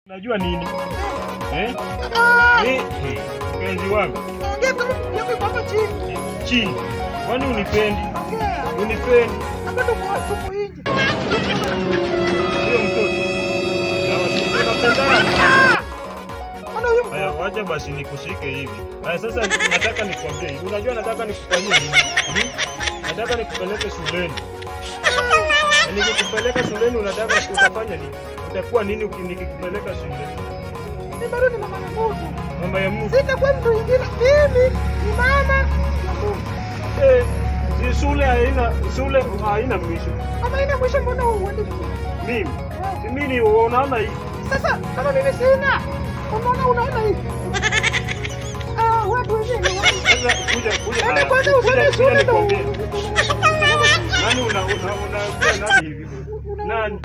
Unajua nini? Mpenzi wangu. Chini. Kwani unipendi? Unipendi. Sio mtoto. Haya, wacha basi nikushike hivi. Haya, sasa nataka nikwambie hivi. Unajua nataka nikufanyie nini? Nataka nikupeleke shuleni. Nikikupeleka shuleni unataka utafanya nini? Utakuwa nini nikikupeleka shuleni? Mimi bado ni mama ya Mungu. Mama ya Mungu. Sitakuwa mtu mwingine. Mimi ni mama ya Mungu. Si shule haina mwisho. Kama haina mwisho mbona uende shule? Mimi. Mimi unaona hii. Sasa kama mimi sina. Unaona hii. Watu wengine. Kuja. Kwanza usome shule ndio. Nani una nani hivi? Nani?